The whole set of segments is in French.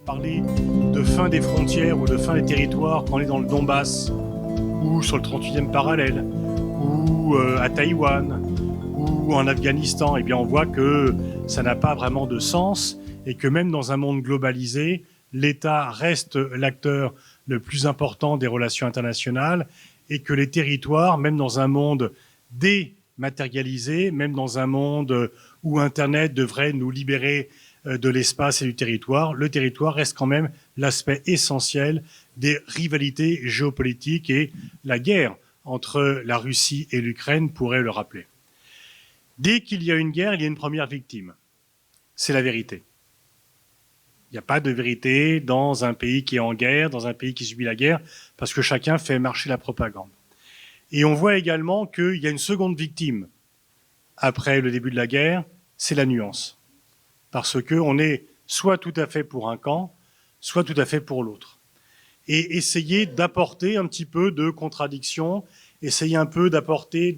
Parler de fin des frontières ou de fin des territoires quand on est dans le Donbass, ou sur le 38e parallèle, ou à Taïwan, ou en Afghanistan, eh bien on voit que ça n'a pas vraiment de sens et que même dans un monde globalisé, l'État reste l'acteur le plus important des relations internationales et que les territoires, même dans un monde dématérialisé, même dans un monde où Internet devrait nous libérer de l'espace et du territoire, le territoire reste quand même l'aspect essentiel des rivalités géopolitiques et la guerre entre la Russie et l'Ukraine pourrait le rappeler. Dès qu'il y a une guerre, il y a une première victime. C'est la vérité. Il n'y a pas de vérité dans un pays qui est en guerre, dans un pays qui subit la guerre, parce que chacun fait marcher la propagande. Et on voit également qu'il y a une seconde victime après le début de la guerre, c'est la nuance. Parce qu'on est soit tout à fait pour un camp, soit tout à fait pour l'autre. Et essayer d'apporter un petit peu de contradiction, essayer un peu d'apporter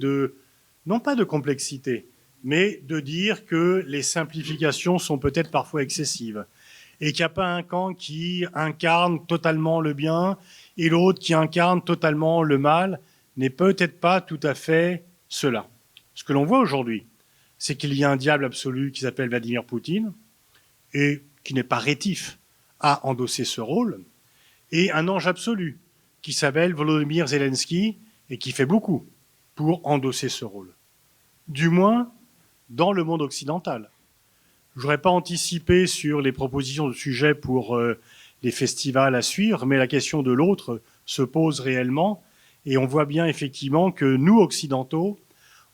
non pas de complexité, mais de dire que les simplifications sont peut-être parfois excessives et qu'il n'y a pas un camp qui incarne totalement le bien et l'autre qui incarne totalement le mal, n'est peut-être pas tout à fait cela. Ce que l'on voit aujourd'hui, c'est qu'il y a un diable absolu qui s'appelle Vladimir Poutine et qui n'est pas rétif à endosser ce rôle, et un ange absolu qui s'appelle Volodymyr Zelensky et qui fait beaucoup pour endosser ce rôle. Du moins, dans le monde occidental. Je ne voudrais pas anticiper sur les propositions de sujets pour les festivals à suivre, mais la question de l'autre se pose réellement, et on voit bien effectivement que nous, occidentaux,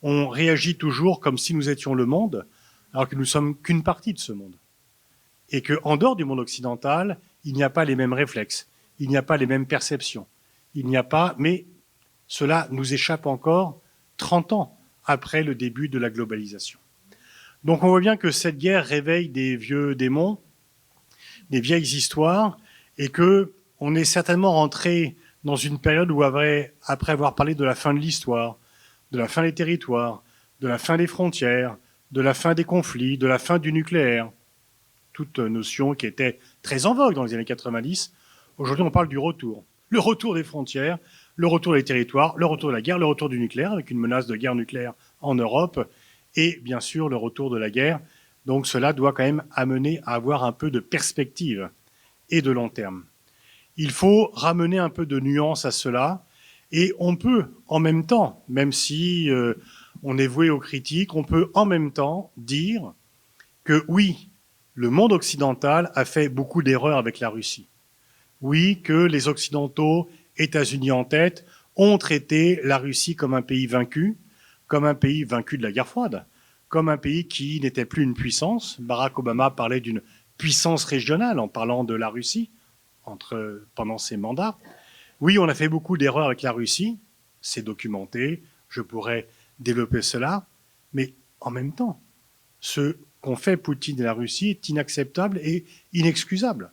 on réagit toujours comme si nous étions le monde, alors que nous ne sommes qu'une partie de ce monde. Et qu'en dehors du monde occidental, il n'y a pas les mêmes réflexes, il n'y a pas les mêmes perceptions, il n'y a pas, mais cela nous échappe encore 30 ans après le début de la globalisation. Donc on voit bien que cette guerre réveille des vieux démons, des vieilles histoires, et qu'on est certainement rentré dans une période où, après avoir parlé de la fin de l'histoire, de la fin des territoires, de la fin des frontières, de la fin des conflits, de la fin du nucléaire, toute notion qui était très en vogue dans les années 90, aujourd'hui on parle du retour. Le retour des frontières, le retour des territoires, le retour de la guerre, le retour du nucléaire, avec une menace de guerre nucléaire en Europe, et bien sûr le retour de la guerre. Donc cela doit quand même amener à avoir un peu de perspective et de long terme. Il faut ramener un peu de nuance à cela, et on peut en même temps, même si on est voué aux critiques, on peut en même temps dire que oui, le monde occidental a fait beaucoup d'erreurs avec la Russie. Oui, que les Occidentaux, États-Unis en tête, ont traité la Russie comme un pays vaincu de la guerre froide, comme un pays qui n'était plus une puissance. Barack Obama parlait d'une puissance régionale en parlant de la Russie pendant ses mandats. Oui, on a fait beaucoup d'erreurs avec la Russie, c'est documenté, je pourrais développer cela, mais en même temps, ce qu'ont fait Poutine et la Russie est inacceptable et inexcusable.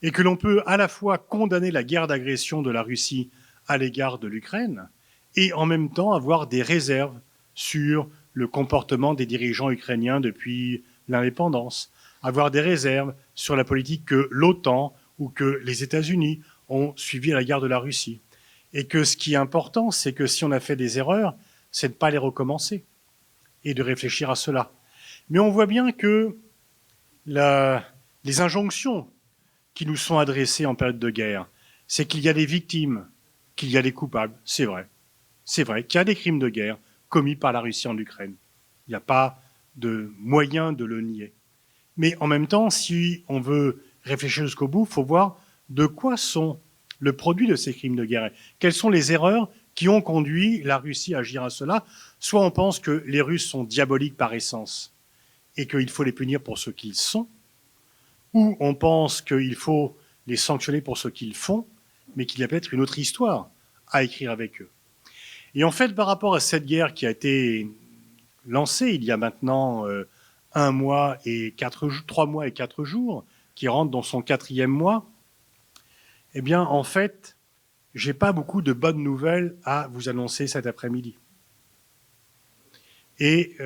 Et que l'on peut à la fois condamner la guerre d'agression de la Russie à l'égard de l'Ukraine et en même temps avoir des réserves sur le comportement des dirigeants ukrainiens depuis l'indépendance, avoir des réserves sur la politique que l'OTAN ou que les États-Unis ont suivi à l'égard de la Russie. Et que ce qui est important, c'est que si on a fait des erreurs, c'est de ne pas les recommencer et de réfléchir à cela. Mais on voit bien que les injonctions qui nous sont adressées en période de guerre, c'est qu'il y a des victimes, qu'il y a des coupables, c'est vrai. C'est vrai qu'il y a des crimes de guerre commis par la Russie en Ukraine. Il n'y a pas de moyen de le nier. Mais en même temps, si on veut réfléchir jusqu'au bout, il faut voir de quoi sont le produit de ces crimes de guerre. Quelles sont les erreurs qui ont conduit la Russie à agir à cela? Soit on pense que les Russes sont diaboliques par essence et qu'il faut les punir pour ce qu'ils sont, ou on pense qu'il faut les sanctionner pour ce qu'ils font, mais qu'il y a peut-être une autre histoire à écrire avec eux. Et en fait, par rapport à cette guerre qui a été lancée il y a maintenant 3 mois et 4 jours, qui rentre dans son 4e mois, eh bien, en fait, je n'ai pas beaucoup de bonnes nouvelles à vous annoncer cet après-midi. Et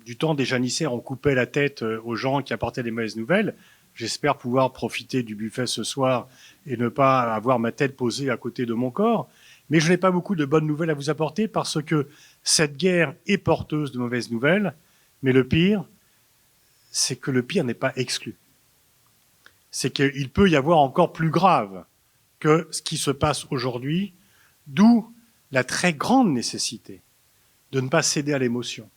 du temps des janissaires, on coupait la tête aux gens qui apportaient des mauvaises nouvelles. J'espère pouvoir profiter du buffet ce soir et ne pas avoir ma tête posée à côté de mon corps. Mais je n'ai pas beaucoup de bonnes nouvelles à vous apporter parce que cette guerre est porteuse de mauvaises nouvelles. Mais le pire, c'est que le pire n'est pas exclu. C'est qu'il peut y avoir encore plus grave que ce qui se passe aujourd'hui, d'où la très grande nécessité de ne pas céder à l'émotion.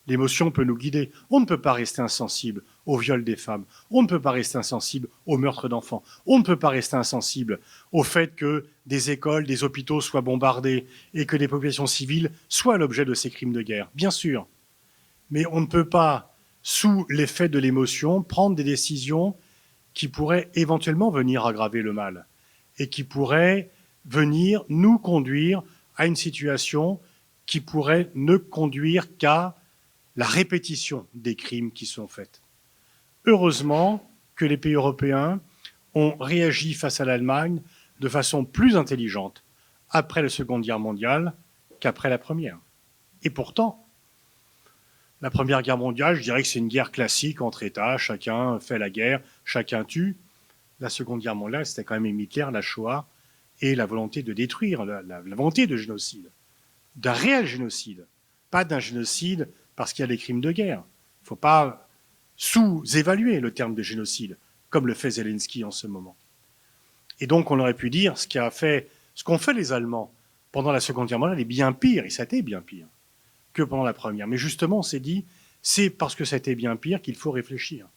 L'émotion peut nous guider. On ne peut pas rester insensible au viol des femmes. On ne peut pas rester insensible au meurtre d'enfants. On ne peut pas rester insensible au fait que des écoles, des hôpitaux soient bombardés et que des populations civiles soient l'objet de ces crimes de guerre. Bien sûr. Mais on ne peut pas, sous l'effet de l'émotion, prendre des décisions qui pourraient éventuellement venir aggraver le mal et qui pourraient venir nous conduire à une situation qui pourrait ne conduire qu'à la répétition des crimes qui sont faits. Heureusement que les pays européens ont réagi face à l'Allemagne de façon plus intelligente après la Seconde Guerre mondiale qu'après la Première. Et pourtant, la Première Guerre mondiale, je dirais que c'est une guerre classique entre États, chacun fait la guerre, chacun tue. La Seconde Guerre mondiale, c'était quand même Hitler, la Shoah, et la volonté de détruire, la volonté de génocide, d'un réel génocide, pas d'un génocide parce qu'il y a des crimes de guerre. Il ne faut pas sous-évaluer le terme de génocide, comme le fait Zelensky en ce moment. Et donc, on aurait pu dire ce qu'ont fait les Allemands pendant la Seconde Guerre mondiale est bien pire, et ça a été bien pire, que pendant la Première. Mais justement, on s'est dit, c'est parce que ça a été bien pire qu'il faut réfléchir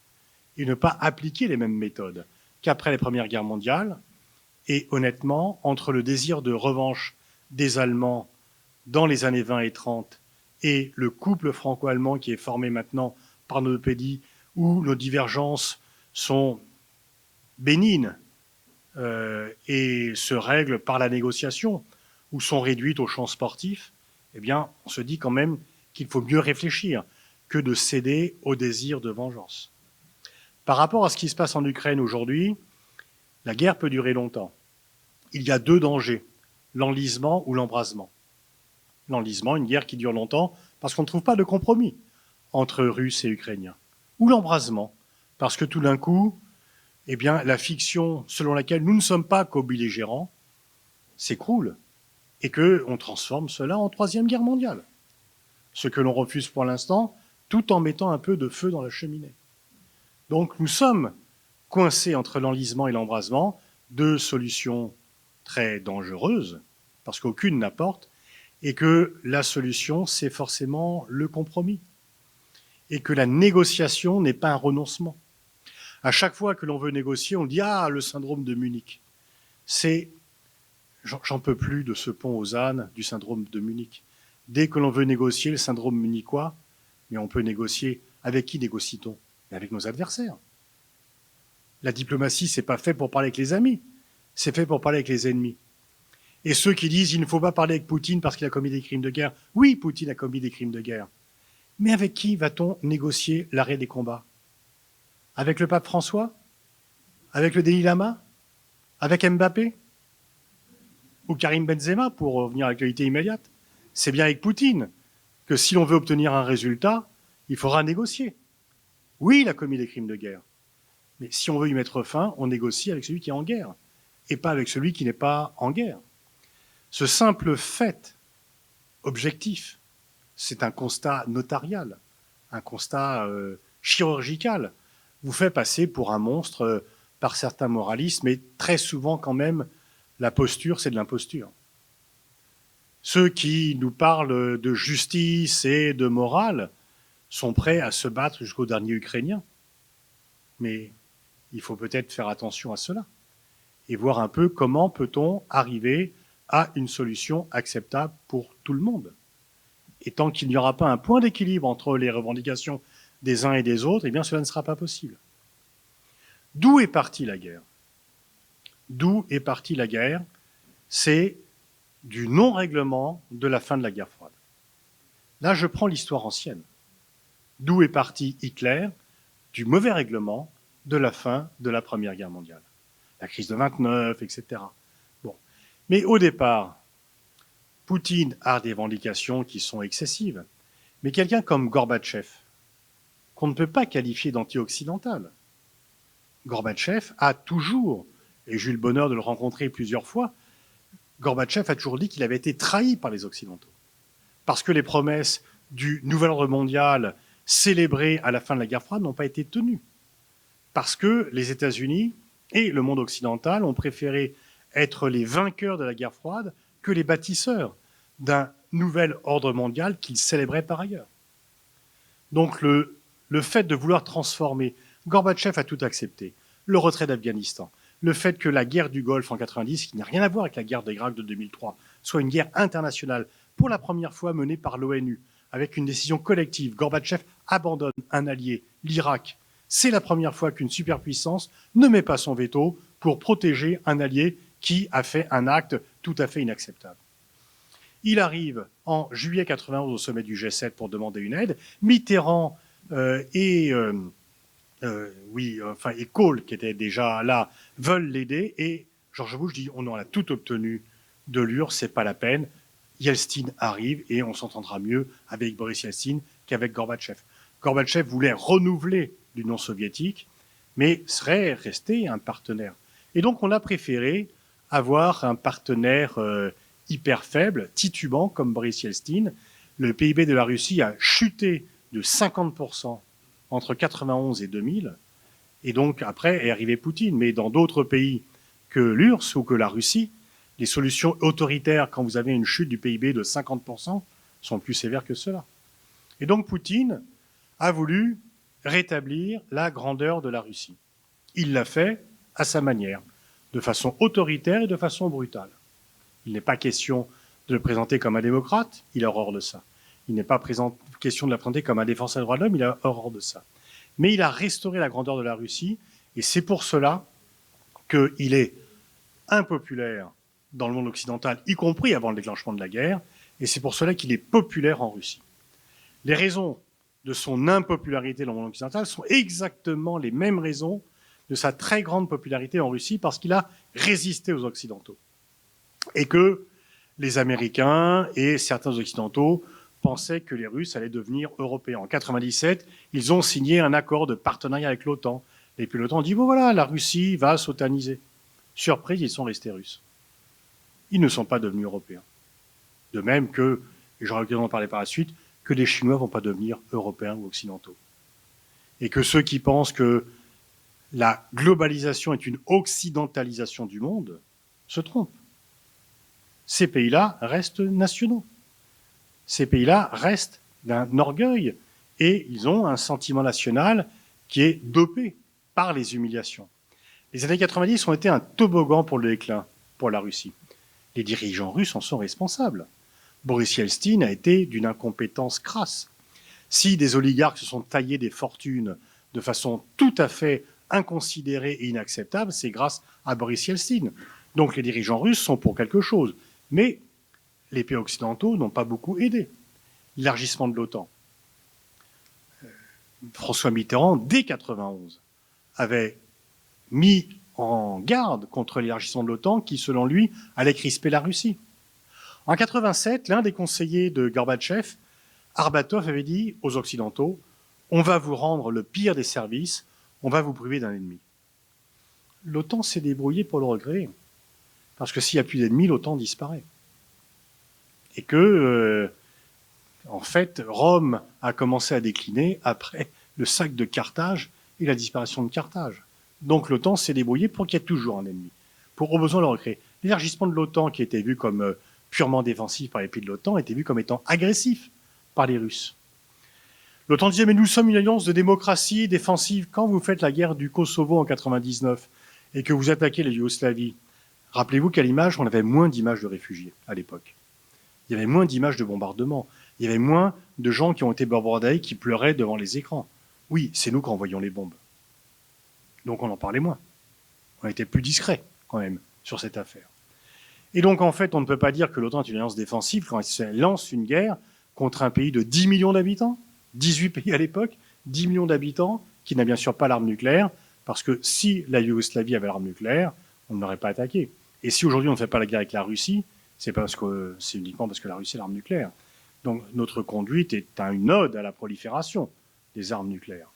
et ne pas appliquer les mêmes méthodes qu'après la Première Guerre mondiale. Et honnêtement, entre le désir de revanche des Allemands dans les années 20 et 30 et le couple franco-allemand qui est formé maintenant par nos deux pays, où nos divergences sont bénignes et se règlent par la négociation, ou sont réduites au champ sportif, eh bien, on se dit quand même qu'il faut mieux réfléchir que de céder au désir de vengeance. Par rapport à ce qui se passe en Ukraine aujourd'hui, la guerre peut durer longtemps. Il y a deux dangers, l'enlisement ou l'embrasement. L'enlisement, une guerre qui dure longtemps parce qu'on ne trouve pas de compromis entre Russes et Ukrainiens. Ou l'embrasement, parce que tout d'un coup, eh bien, la fiction selon laquelle nous ne sommes pas co-belligérants s'écroule et qu'on transforme cela en Troisième Guerre mondiale. Ce que l'on refuse pour l'instant, tout en mettant un peu de feu dans la cheminée. Donc nous sommes coincés entre l'enlisement et l'embrasement, deux solutions très dangereuses, parce qu'aucune n'apporte, et que la solution, c'est forcément le compromis, et que la négociation n'est pas un renoncement. À chaque fois que l'on veut négocier, on dit « Ah, le syndrome de Munich ». J'en peux plus de ce pont aux ânes du syndrome de Munich. Dès que l'on veut négocier le syndrome munichois, mais on peut négocier. Avec qui négocie-t-on? Avec nos adversaires. La diplomatie, c'est pas fait pour parler avec les amis, c'est fait pour parler avec les ennemis. Et ceux qui disent il ne faut pas parler avec Poutine parce qu'il a commis des crimes de guerre. Oui, Poutine a commis des crimes de guerre. Mais avec qui va-t-on négocier l'arrêt des combats? Avec le pape François? Avec le Dalai Lama? Avec Mbappé? Ou Karim Benzema, pour revenir à l'actualité immédiate? C'est bien avec Poutine que si l'on veut obtenir un résultat, il faudra négocier. Oui, il a commis des crimes de guerre. Mais si on veut y mettre fin, on négocie avec celui qui est en guerre et pas avec celui qui n'est pas en guerre. Ce simple fait objectif, c'est un constat notarial, un constat chirurgical, vous fait passer pour un monstre par certains moralistes, mais très souvent quand même, la posture, c'est de l'imposture. Ceux qui nous parlent de justice et de morale sont prêts à se battre jusqu'au dernier Ukrainien. Mais il faut peut-être faire attention à cela et voir un peu comment peut-on arriver à une solution acceptable pour tout le monde. Et tant qu'il n'y aura pas un point d'équilibre entre les revendications des uns et des autres, eh bien cela ne sera pas possible. D'où est partie la guerre? D'où est partie la guerre? C'est du non-règlement de la fin de la guerre froide. Là, je prends l'histoire ancienne. D'où est parti Hitler? Du mauvais règlement de la fin de la Première Guerre mondiale. La crise de 29, etc. Bon. Mais au départ, Poutine a des revendications qui sont excessives. Mais quelqu'un comme Gorbatchev, qu'on ne peut pas qualifier d'anti-occidental, Gorbatchev a toujours, et j'ai eu le bonheur de le rencontrer plusieurs fois, Gorbatchev a toujours dit qu'il avait été trahi par les Occidentaux. Parce que les promesses du nouvel ordre mondial célébrées à la fin de la guerre froide n'ont pas été tenues. Parce que les États-Unis et le monde occidental ont préféré être les vainqueurs de la guerre froide que les bâtisseurs d'un nouvel ordre mondial qu'ils célébraient par ailleurs. Donc le fait de vouloir transformer, Gorbatchev a tout accepté, le retrait d'Afghanistan, le fait que la guerre du Golfe en 90, qui n'a rien à voir avec la guerre d'Irak de 2003, soit une guerre internationale, pour la première fois menée par l'ONU, avec une décision collective. Gorbatchev abandonne un allié, l'Irak. C'est la première fois qu'une superpuissance ne met pas son veto pour protéger un allié qui a fait un acte tout à fait inacceptable. Il arrive en juillet 91 au sommet du G7 pour demander une aide. Mitterrand et Kohl, qui étaient déjà là, veulent l'aider. Et George Bush dit on a tout obtenu de l'URSS, c'est pas la peine. Yeltsin arrive et on s'entendra mieux avec Boris Yeltsin qu'avec Gorbatchev. Gorbatchev voulait renouveler l'Union soviétique, mais serait resté un partenaire. Et donc on a préféré avoir un partenaire hyper faible, titubant, comme Boris Yeltsin. Le PIB de la Russie a chuté de 50% entre 91 et 2000. Et donc, après, est arrivé Poutine. Mais dans d'autres pays que l'URSS ou que la Russie, les solutions autoritaires, quand vous avez une chute du PIB de 50%, sont plus sévères que cela. Et donc, Poutine a voulu rétablir la grandeur de la Russie. Il l'a fait à sa manière, de façon autoritaire et de façon brutale. Il n'est pas question de le présenter comme un démocrate, il a horreur de ça. Il n'est pas question de le présenter comme un défenseur des droits de l'homme, il a horreur de ça. Mais il a restauré la grandeur de la Russie, et c'est pour cela qu'il est impopulaire dans le monde occidental, y compris avant le déclenchement de la guerre, et c'est pour cela qu'il est populaire en Russie. Les raisons de son impopularité dans le monde occidental sont exactement les mêmes raisons de sa très grande popularité en Russie, parce qu'il a résisté aux Occidentaux. Et que les Américains et certains Occidentaux pensaient que les Russes allaient devenir européens. En 1997, ils ont signé un accord de partenariat avec l'OTAN. Et puis l'OTAN dit, bon voilà, la Russie va s'otaniser. Surprise, ils sont restés russes. Ils ne sont pas devenus européens. De même que, et j'aurai l'occasion d'en parler par la suite, que les Chinois ne vont pas devenir européens ou occidentaux. Et que ceux qui pensent que la globalisation est une occidentalisation du monde se trompent. Ces pays-là restent nationaux. Ces pays-là restent d'un orgueil et ils ont un sentiment national qui est dopé par les humiliations. Les années 90 ont été un toboggan pour le déclin pour la Russie. Les dirigeants russes en sont responsables. Boris Yeltsin a été d'une incompétence crasse. Si des oligarques se sont taillés des fortunes de façon tout à fait inconsidérée et inacceptable, c'est grâce à Boris Yeltsin. Donc les dirigeants russes sont pour quelque chose. Mais les pays occidentaux n'ont pas beaucoup aidé. L'élargissement de l'OTAN. François Mitterrand, dès 1991, avait mis en garde contre l'élargissement de l'OTAN qui, selon lui, allait crisper la Russie. En 1987, l'un des conseillers de Gorbatchev, Arbatov, avait dit aux Occidentaux « On va vous rendre le pire des services, on va vous priver d'un ennemi. » L'OTAN s'est débrouillée pour le regret. Parce que s'il n'y a plus d'ennemis, l'OTAN disparaît. Et que, en fait, Rome a commencé à décliner après le sac de Carthage et la disparition de Carthage. Donc l'OTAN s'est débrouillée pour qu'il y ait toujours un ennemi, pour au besoin le recréer. L'élargissement de l'OTAN, qui était vu comme purement défensif par les pays de l'OTAN, était vu comme étant agressif par les Russes. L'OTAN disait, mais nous sommes une alliance de démocratie défensive. Quand vous faites la guerre du Kosovo en 1999 et que vous attaquez la Yougoslavie, rappelez-vous qu'à l'image, on avait moins d'images de réfugiés à l'époque. Il y avait moins d'images de bombardements. Il y avait moins de gens qui ont été bombardés, qui pleuraient devant les écrans. Oui, c'est nous qui envoyions les bombes. Donc on en parlait moins. On était plus discret, quand même, sur cette affaire. Et donc, en fait, on ne peut pas dire que l'OTAN est une alliance défensive quand elle lance une guerre contre un pays de 10 millions d'habitants, 18 pays à l'époque, 10 millions d'habitants, qui n'a bien sûr pas l'arme nucléaire, parce que si la Yougoslavie avait l'arme nucléaire, on ne l'aurait pas attaqué. Et si aujourd'hui on ne fait pas la guerre avec la Russie, c'est uniquement parce que la Russie a l'arme nucléaire. Donc notre conduite est une ode à la prolifération des armes nucléaires.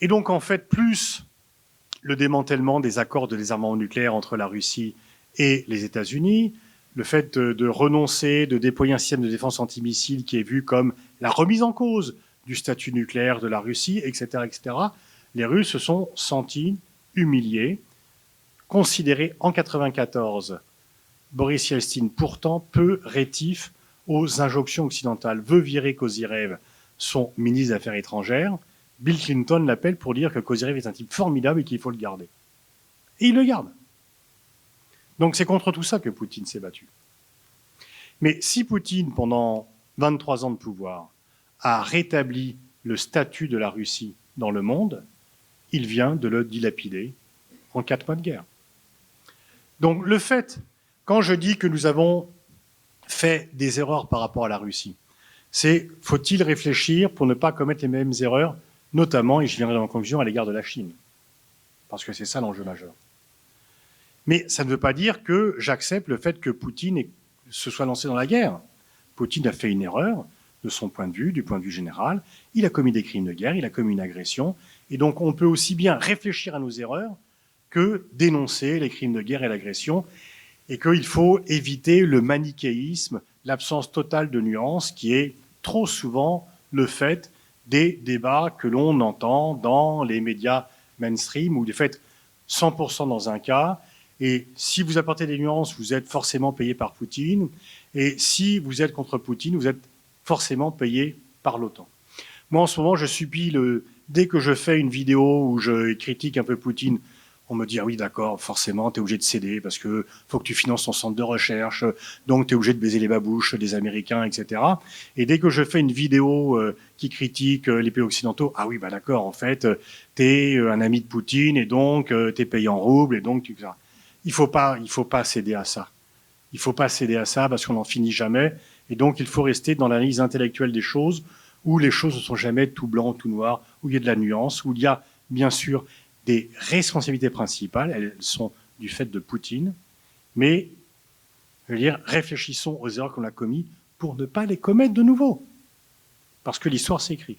Et donc en fait, plus le démantèlement des accords de désarmement nucléaire entre la Russie et les États-Unis, le fait de renoncer, de déployer un système de défense antimissile qui est vu comme la remise en cause du statut nucléaire de la Russie, etc., etc., les Russes se sont sentis humiliés, considérés en 1994. Boris Yeltsin, pourtant peu rétif aux injonctions occidentales, veut virer Kozyrev, son ministre des Affaires étrangères. Bill Clinton l'appelle pour dire que Kozyrev est un type formidable et qu'il faut le garder. Et il le garde. Donc c'est contre tout ça que Poutine s'est battu. Mais si Poutine, pendant 23 ans de pouvoir, a rétabli le statut de la Russie dans le monde, il vient de le dilapider en 4 mois de guerre. Donc le fait, quand je dis que nous avons fait des erreurs par rapport à la Russie, c'est faut-il réfléchir pour ne pas commettre les mêmes erreurs, notamment, et je viendrai dans ma conclusion, à l'égard de la Chine. Parce que c'est ça l'enjeu majeur. Mais ça ne veut pas dire que j'accepte le fait que Poutine se soit lancé dans la guerre. Poutine a fait une erreur de son point de vue, du point de vue général. Il a commis des crimes de guerre, il a commis une agression. Et donc on peut aussi bien réfléchir à nos erreurs que dénoncer les crimes de guerre et l'agression. Et qu'il faut éviter le manichéisme, l'absence totale de nuances qui est trop souvent le fait des débats que l'on entend dans les médias mainstream où vous faites 100% dans un cas. Et si vous apportez des nuances, vous êtes forcément payé par Poutine. Et si vous êtes contre Poutine, vous êtes forcément payé par l'OTAN. Moi, en ce moment, je subis dès que je fais une vidéo où je critique un peu Poutine, on me dit « Ah oui, d'accord, forcément, tu es obligé de céder parce que faut que tu finances ton centre de recherche, donc tu es obligé de baiser les babouches des Américains, etc. » Et dès que je fais une vidéo qui critique les pays occidentaux, « Ah oui, bah d'accord, en fait, tu es un ami de Poutine et donc tu es payé en roubles et donc tu... » Il faut pas céder à ça. Il ne faut pas céder à ça parce qu'on n'en finit jamais. Et donc, il faut rester dans l'analyse intellectuelle des choses où les choses ne sont jamais tout blanc, tout noir, où il y a de la nuance, où il y a, bien sûr, des responsabilités principales. Elles sont du fait de Poutine. Mais, je veux dire, réfléchissons aux erreurs qu'on a commises pour ne pas les commettre de nouveau. Parce que l'histoire s'écrit.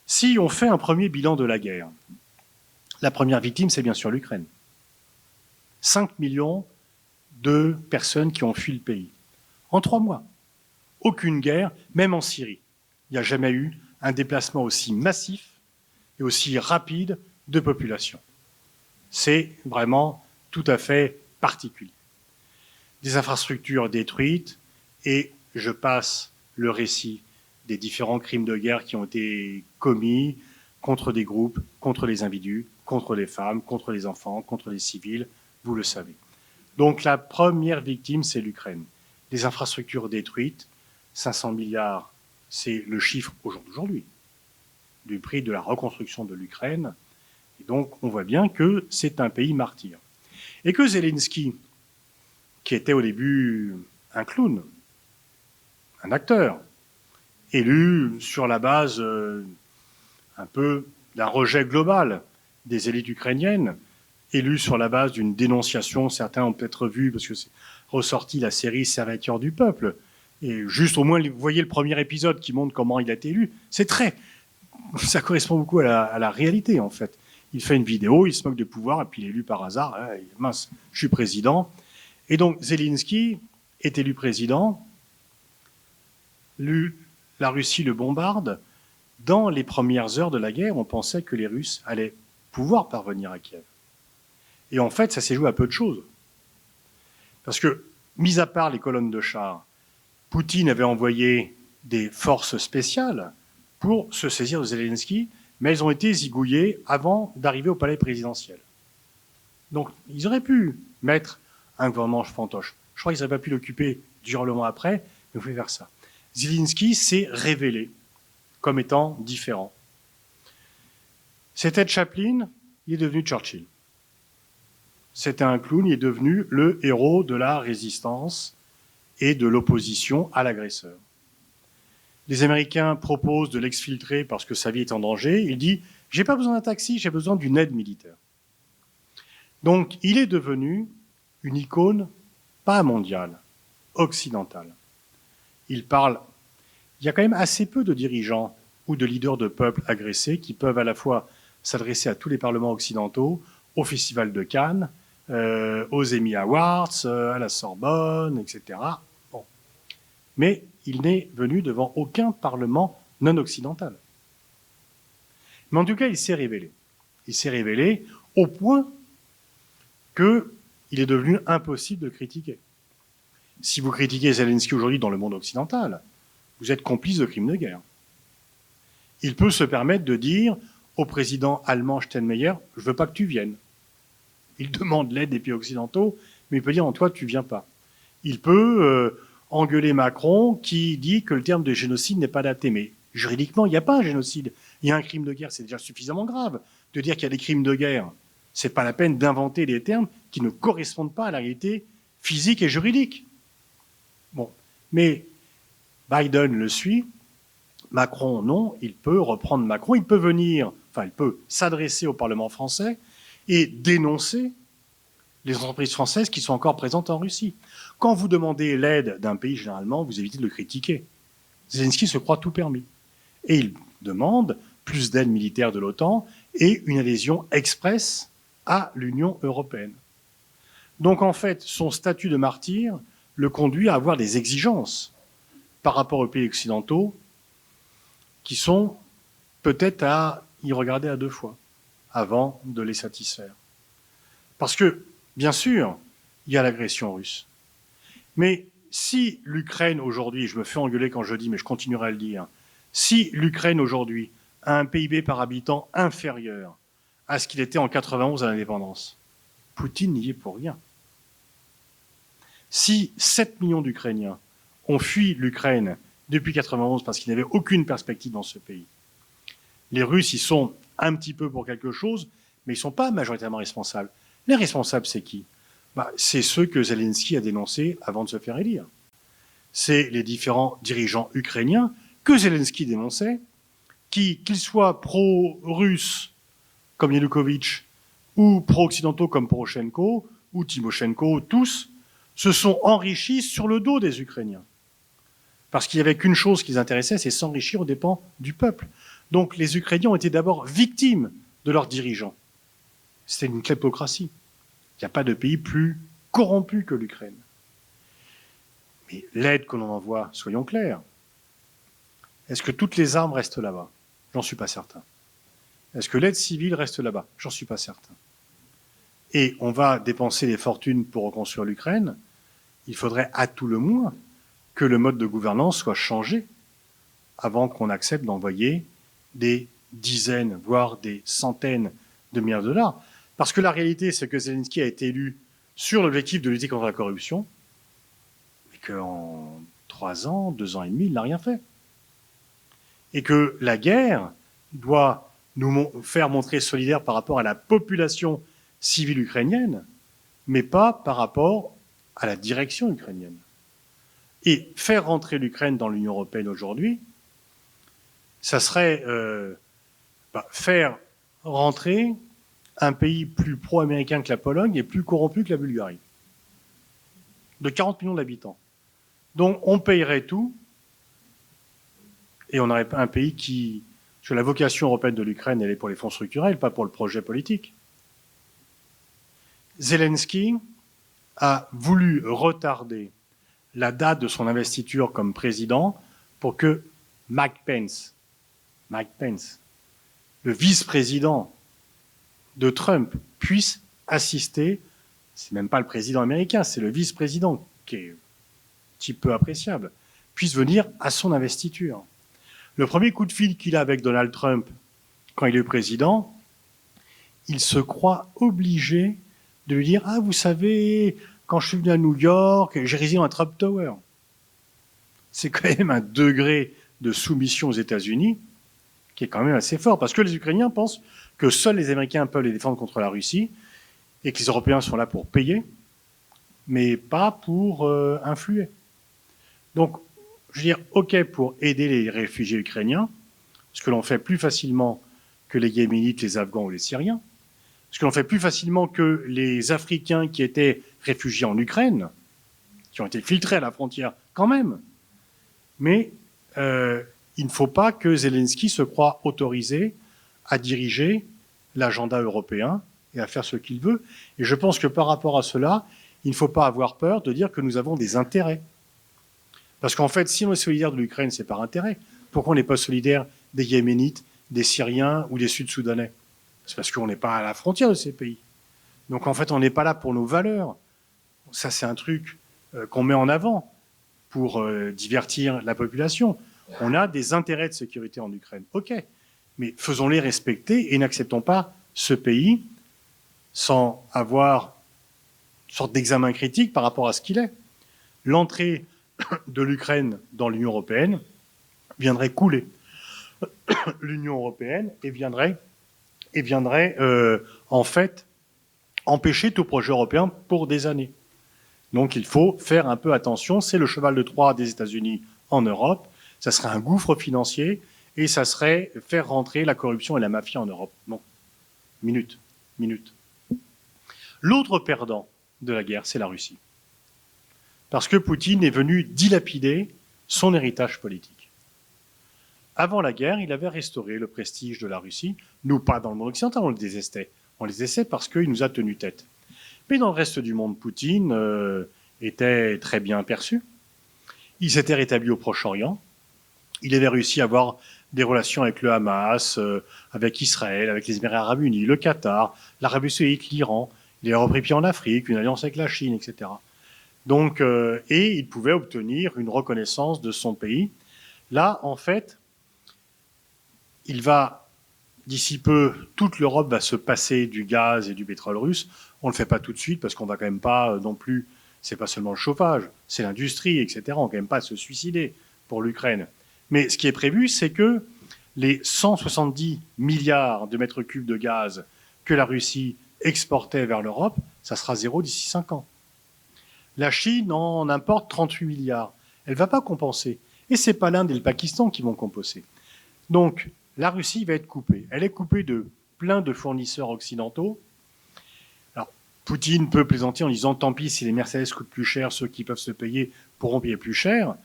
Si on fait un premier bilan de la guerre, la première victime, c'est bien sûr l'Ukraine. 5 millions de personnes qui ont fui le pays. En 3 mois. Aucune guerre, même en Syrie. Il n'y a jamais eu un déplacement aussi massif et aussi rapide de population. C'est vraiment tout à fait particulier. Des infrastructures détruites et je passe le récit des différents crimes de guerre qui ont été commis contre des groupes, contre les individus, contre les femmes, contre les enfants, contre les civils, vous le savez. Donc la première victime, c'est l'Ukraine. Des infrastructures détruites, 500 milliards, c'est le chiffre aujourd'hui du prix de la reconstruction de l'Ukraine. Et donc on voit bien que c'est un pays martyr. Et que Zelensky, qui était au début un clown, un acteur, élu sur la base un peu d'un rejet global des élites ukrainiennes, élu sur la base d'une dénonciation, certains ont peut-être vu, parce que c'est ressorti la série Serviteur du peuple, et juste au moins, vous voyez le premier épisode qui montre comment il a été élu, ça correspond beaucoup à la réalité en fait. Il fait une vidéo, il se moque de pouvoir, et puis il est élu par hasard, mince, je suis président. Et donc Zelensky est élu président, la Russie le bombarde. Dans les premières heures de la guerre, on pensait que les Russes allaient pouvoir parvenir à Kiev. Et en fait, ça s'est joué à peu de choses. Parce que, mis à part les colonnes de chars, Poutine avait envoyé des forces spéciales pour se saisir de Zelensky, mais elles ont été zigouillées avant d'arriver au palais présidentiel. Donc, ils auraient pu mettre un gouvernement fantoche. Je crois qu'ils n'auraient pas pu l'occuper du jour au lendemain après, mais vous pouvez faire ça. Zelensky s'est révélé comme étant différent. C'était Chaplin, il est devenu Churchill. C'était un clown, il est devenu le héros de la résistance et de l'opposition à l'agresseur. Les Américains proposent de l'exfiltrer parce que sa vie est en danger. Il dit « j'ai pas besoin d'un taxi, j'ai besoin d'une aide militaire ». Donc, il est devenu une icône pas mondiale, occidentale. Il parle... Il y a quand même assez peu de dirigeants ou de leaders de peuples agressés qui peuvent à la fois s'adresser à tous les parlements occidentaux, au Festival de Cannes, aux Emmy Awards, à la Sorbonne, etc. Bon. Mais il n'est venu devant aucun parlement non occidental. Mais en tout cas, il s'est révélé. Il s'est révélé au point qu'il est devenu impossible de le critiquer. Si vous critiquez Zelensky aujourd'hui dans le monde occidental, vous êtes complice de crimes de guerre. Il peut se permettre de dire au président allemand Steinmeier « je veux pas que tu viennes ». Il demande l'aide des pays occidentaux, mais il peut dire « en toi, tu viens pas ». Il peut engueuler Macron qui dit que le terme de génocide n'est pas adapté. Mais juridiquement, il n'y a pas un génocide. Il y a un crime de guerre, c'est déjà suffisamment grave. De dire qu'il y a des crimes de guerre, c'est pas la peine d'inventer des termes qui ne correspondent pas à la réalité physique et juridique. Bon, mais Biden le suit, Macron non, il peut reprendre Macron, il peut venir, enfin il peut s'adresser au Parlement français et dénoncer les entreprises françaises qui sont encore présentes en Russie. Quand vous demandez l'aide d'un pays, généralement, vous évitez de le critiquer. Zelensky se croit tout permis. Et il demande plus d'aide militaire de l'OTAN et une adhésion express à l'Union européenne. Donc en fait, son statut de martyr le conduit à avoir des exigences par rapport aux pays occidentaux qui sont peut-être à y regarder à deux fois avant de les satisfaire. Parce que, bien sûr, il y a l'agression russe. Mais si l'Ukraine aujourd'hui, je me fais engueuler quand je dis, mais je continuerai à le dire, si l'Ukraine aujourd'hui a un PIB par habitant inférieur à ce qu'il était en 91 à l'indépendance, Poutine n'y est pour rien. Si 7 millions d'Ukrainiens ont fui l'Ukraine depuis 91 parce qu'il n'y avait aucune perspective dans ce pays, les Russes y sont un petit peu pour quelque chose, mais ils ne sont pas majoritairement responsables. Les responsables, c'est qui ? C'est ceux que Zelensky a dénoncés avant de se faire élire. C'est les différents dirigeants ukrainiens que Zelensky dénonçait, qu'ils soient pro-russes comme Yanukovych ou pro-occidentaux comme Poroshenko ou Timoshenko, tous se sont enrichis sur le dos des Ukrainiens. Parce qu'il n'y avait qu'une chose qui les intéressait, c'est s'enrichir aux dépens du peuple. Donc les Ukrainiens ont été d'abord victimes de leurs dirigeants. C'était une kleptocratie. Il n'y a pas de pays plus corrompu que l'Ukraine. Mais l'aide que l'on envoie, soyons clairs, est-ce que toutes les armes restent là-bas ? J'en suis pas certain. Est-ce que l'aide civile reste là-bas ? J'en suis pas certain. Et on va dépenser des fortunes pour reconstruire l'Ukraine. Il faudrait à tout le moins que le mode de gouvernance soit changé avant qu'on accepte d'envoyer des dizaines, voire des centaines de milliards de dollars. Parce que la réalité, c'est que Zelensky a été élu sur l'objectif de lutter contre la corruption, mais qu'en 3 ans, 2 ans et demi, il n'a rien fait. Et que la guerre doit nous faire montrer solidaires par rapport à la population civile ukrainienne, mais pas par rapport à la direction ukrainienne. Et faire rentrer l'Ukraine dans l'Union européenne aujourd'hui, ça serait faire rentrer un pays plus pro-américain que la Pologne et plus corrompu que la Bulgarie, de 40 millions d'habitants. Donc on payerait tout, et on aurait un pays qui... Parce que la vocation européenne de l'Ukraine, elle est pour les fonds structurels, pas pour le projet politique. Zelensky a voulu retarder la date de son investiture comme président pour que Mike Pence, le vice-président de Trump, puisse assister, c'est même pas le président américain, c'est le vice-président, qui est un petit peu appréciable, puisse venir à son investiture. Le premier coup de fil qu'il a avec Donald Trump, quand il est président, il se croit obligé de lui dire « Ah, vous savez, quand je suis venu à New York, j'ai résidé dans un Trump Tower. » C'est quand même un degré de soumission aux États-Unis qui est quand même assez fort, parce que les Ukrainiens pensent que seuls les Américains peuvent les défendre contre la Russie et que les Européens sont là pour payer, mais pas pour influer. Donc, je veux dire, OK pour aider les réfugiés ukrainiens, ce que l'on fait plus facilement que les Yéménites, les Afghans ou les Syriens, ce que l'on fait plus facilement que les Africains qui étaient réfugiés en Ukraine, qui ont été filtrés à la frontière quand même. Mais il ne faut pas que Zelensky se croie autorisé à diriger l'agenda européen et à faire ce qu'il veut. Et je pense que par rapport à cela, il ne faut pas avoir peur de dire que nous avons des intérêts. Parce qu'en fait, si on est solidaire de l'Ukraine, c'est par intérêt. Pourquoi on n'est pas solidaire des Yéménites, des Syriens ou des Sud-Soudanais? C'est parce qu'on n'est pas à la frontière de ces pays. Donc en fait, on n'est pas là pour nos valeurs. Ça, c'est un truc qu'on met en avant pour divertir la population. On a des intérêts de sécurité en Ukraine. OK, mais faisons-les respecter et n'acceptons pas ce pays sans avoir une sorte d'examen critique par rapport à ce qu'il est. L'entrée de l'Ukraine dans l'Union européenne viendrait couler l'Union européenne et viendrait en fait empêcher tout projet européen pour des années. Donc il faut faire un peu attention. C'est le cheval de Troie des États-Unis en Europe. Ça serait un gouffre financier et ça serait faire rentrer la corruption et la mafia en Europe. Non. Minute. L'autre perdant de la guerre, c'est la Russie. Parce que Poutine est venu dilapider son héritage politique. Avant la guerre, il avait restauré le prestige de la Russie. Nous, pas dans le monde occidental, on le détestait. On les détestait parce qu'il nous a tenu tête. Mais dans le reste du monde, Poutine était très bien perçu. Il s'était rétabli au Proche-Orient. Il avait réussi à avoir des relations avec le Hamas, avec Israël, avec les Émirats arabes unis, le Qatar, l'Arabie saoudite, l'Iran. Il a repris pied en Afrique, une alliance avec la Chine, etc. Donc, et il pouvait obtenir une reconnaissance de son pays. Là, en fait, d'ici peu, toute l'Europe va se passer du gaz et du pétrole russe. On ne le fait pas tout de suite parce qu'on va quand même pas non plus, c'est pas seulement le chauffage, c'est l'industrie, etc. On ne va quand même pas se suicider pour l'Ukraine. Mais ce qui est prévu, c'est que les 170 milliards de mètres cubes de gaz que la Russie exportait vers l'Europe, ça sera zéro d'ici 5 ans. La Chine en importe 38 milliards. Elle ne va pas compenser. Et ce n'est pas l'Inde et le Pakistan qui vont compenser. Donc, la Russie va être coupée. Elle est coupée de plein de fournisseurs occidentaux. Alors, Poutine peut plaisanter en disant tant pis si les Mercedes coûtent plus cher, ceux qui peuvent se payer pourront payer plus cher.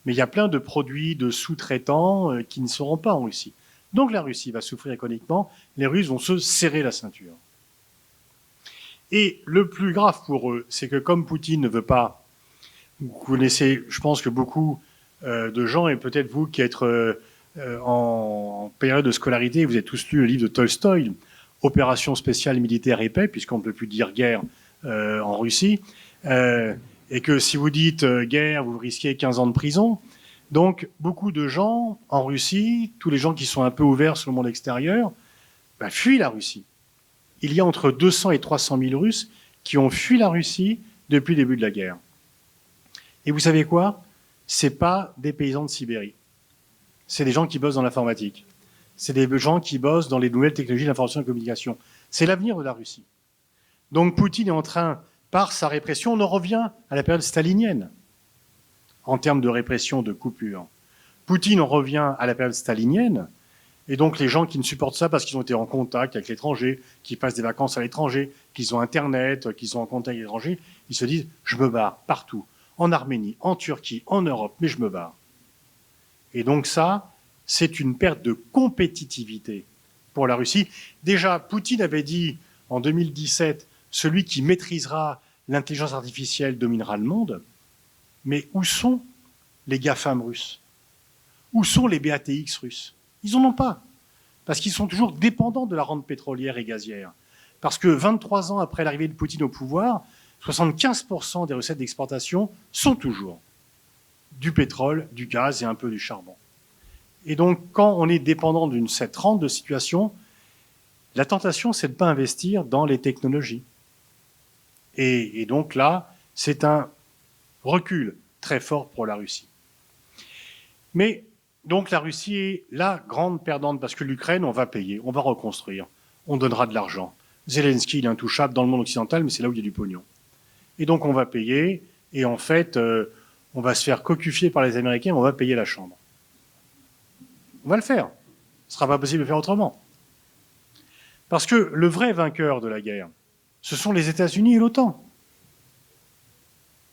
Mais il y a plein de produits de sous-traitants qui ne seront pas en Russie. Donc la Russie va souffrir économiquement. Les Russes vont se serrer la ceinture. Et le plus grave pour eux, c'est que comme Poutine ne veut pas, vous connaissez, je pense que beaucoup de gens, et peut-être vous qui êtes en période de scolarité, vous avez tous lu le livre de Tolstoï, Opération spéciale militaire et paix, puisqu'on ne peut plus dire guerre en Russie, et que si vous dites guerre, vous risquez 15 ans de prison. Donc beaucoup de gens en Russie, tous les gens qui sont un peu ouverts sur le monde extérieur, fuient la Russie. Il y a entre 200 et 300 000 Russes qui ont fui la Russie depuis le début de la guerre. Et vous savez quoi? Ce n'est pas des paysans de Sibérie. C'est des gens qui bossent dans l'informatique. C'est des gens qui bossent dans les nouvelles technologies de l'information et de la communication. C'est l'avenir de la Russie. Donc Poutine est en train, par sa répression, on en revient à la période stalinienne en termes de répression, de coupure. Poutine en revient à la période stalinienne. Et donc les gens qui ne supportent ça parce qu'ils ont été en contact avec l'étranger, qui passent des vacances à l'étranger, qu'ils ont Internet, qu'ils sont en contact avec l'étranger, ils se disent « je me barre partout, en Arménie, en Turquie, en Europe, mais je me barre ». Et donc ça, c'est une perte de compétitivité pour la Russie. Déjà, Poutine avait dit en 2017 « celui qui maîtrisera l'intelligence artificielle dominera le monde ». Mais où sont les GAFAM russes? Où sont les BATX russes? Ils n'en ont pas, parce qu'ils sont toujours dépendants de la rente pétrolière et gazière. Parce que 23 ans après l'arrivée de Poutine au pouvoir, 75% des recettes d'exportation sont toujours du pétrole, du gaz et un peu du charbon. Et donc, quand on est dépendant d'une cette rente de situation, la tentation, c'est de ne pas investir dans les technologies. Et donc là, c'est un recul très fort pour la Russie. Mais donc la Russie est la grande perdante parce que l'Ukraine, on va payer, on va reconstruire, on donnera de l'argent. Zelensky, il est intouchable dans le monde occidental, mais c'est là où il y a du pognon. Et donc on va payer, et en fait, on va se faire cocufier par les Américains, mais on va payer la chambre. On va le faire. Ce ne sera pas possible de faire autrement. Parce que le vrai vainqueur de la guerre, ce sont les États-Unis et l'OTAN.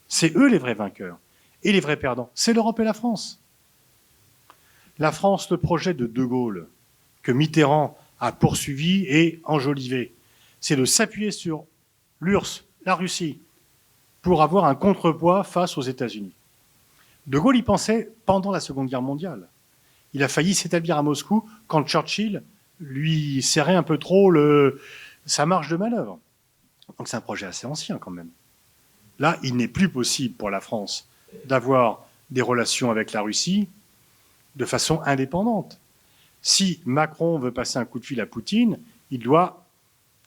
C'est eux les vrais vainqueurs. Et les vrais perdants, c'est l'Europe et la France. La France, le projet de De Gaulle, que Mitterrand a poursuivi et enjolivé. C'est de s'appuyer sur l'URSS, la Russie, pour avoir un contrepoids face aux États-Unis. De Gaulle y pensait pendant la Seconde Guerre mondiale. Il a failli s'établir à Moscou quand Churchill lui serrait un peu trop sa marge de manœuvre. Donc c'est un projet assez ancien quand même. Là, il n'est plus possible pour la France d'avoir des relations avec la Russie de façon indépendante. Si Macron veut passer un coup de fil à Poutine, il doit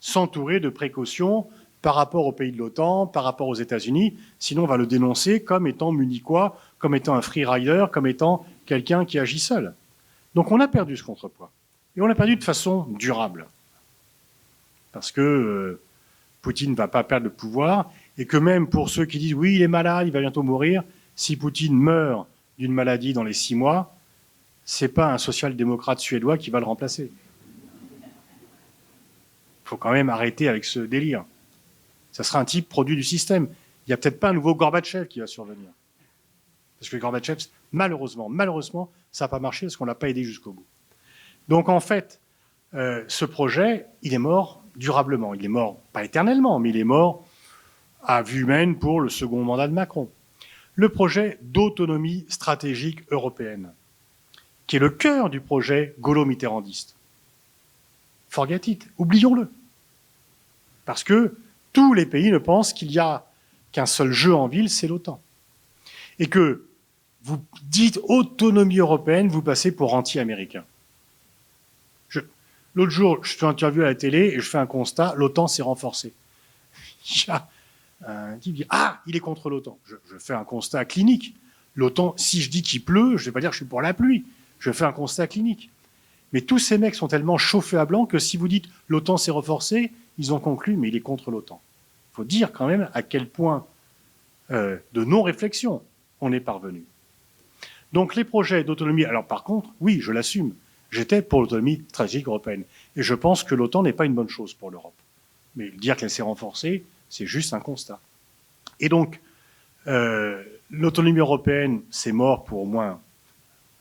s'entourer de précautions par rapport aux pays de l'OTAN, par rapport aux États-Unis, sinon on va le dénoncer comme étant munichois, comme étant un freerider, comme étant quelqu'un qui agit seul. Donc on a perdu ce contrepoids. Et on l'a perdu de façon durable. Parce que Poutine ne va pas perdre le pouvoir, et que même pour ceux qui disent « oui, il est malade, il va bientôt mourir », si Poutine meurt d'une maladie dans les 6 mois, c'est pas un social-démocrate suédois qui va le remplacer. Il faut quand même arrêter avec ce délire. Ça sera un type produit du système. Il n'y a peut-être pas un nouveau Gorbatchev qui va survenir. Parce que Gorbatchev, malheureusement, ça n'a pas marché parce qu'on ne l'a pas aidé jusqu'au bout. Donc en fait, ce projet, il est mort durablement. Il est mort, pas éternellement, mais il est mort à vue humaine pour le second mandat de Macron. Le projet d'autonomie stratégique européenne, qui est le cœur du projet gaulo-mitterrandiste. Forget it, oublions-le. Parce que tous les pays ne pensent qu'il n'y a qu'un seul jeu en ville, c'est l'OTAN. Et que vous dites autonomie européenne, vous passez pour anti-américain. L'autre jour, je fais une interview à la télé et je fais un constat, l'OTAN s'est renforcée. Il y a un type qui dit « Ah, il est contre l'OTAN ». Je fais un constat clinique. L'OTAN, si je dis qu'il pleut, je ne vais pas dire que je suis pour la pluie. Je fais un constat clinique. Mais tous ces mecs sont tellement chauffés à blanc que si vous dites « l'OTAN s'est renforcée », ils ont conclu « mais il est contre l'OTAN ». Il faut dire quand même à quel point de non-réflexion on est parvenu. Donc les projets d'autonomie, alors par contre, oui, je l'assume, j'étais pour l'autonomie stratégique européenne. Et je pense que l'OTAN n'est pas une bonne chose pour l'Europe. Mais dire qu'elle s'est renforcée, c'est juste un constat. Et donc, l'autonomie européenne, c'est mort pour au moins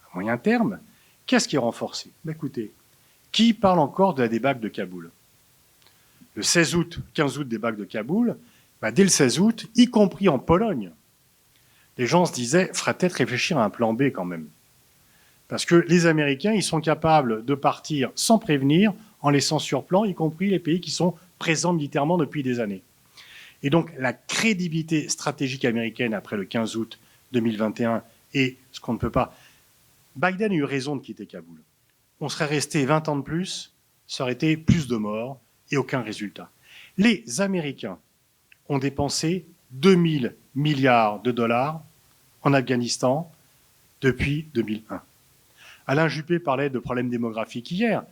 à moyen terme. Qu'est-ce qui est renforcé? Écoutez, qui parle encore de la débâcle de Kaboul? Le 16 août, 15 août, débâcle de Kaboul, dès le 16 août, y compris en Pologne, les gens se disaient, il faudrait peut-être réfléchir à un plan B quand même. Parce que les Américains, ils sont capables de partir sans prévenir, en laissant sur plan, y compris les pays qui sont présents militairement depuis des années. Et donc, la crédibilité stratégique américaine après le 15 août 2021 et ce qu'on ne peut pas... Biden a eu raison de quitter Kaboul. On serait resté 20 ans de plus, ça aurait été plus de morts et aucun résultat. Les Américains ont dépensé 2000 milliards de dollars en Afghanistan depuis 2001. Alain Juppé parlait de problèmes démographiques hier.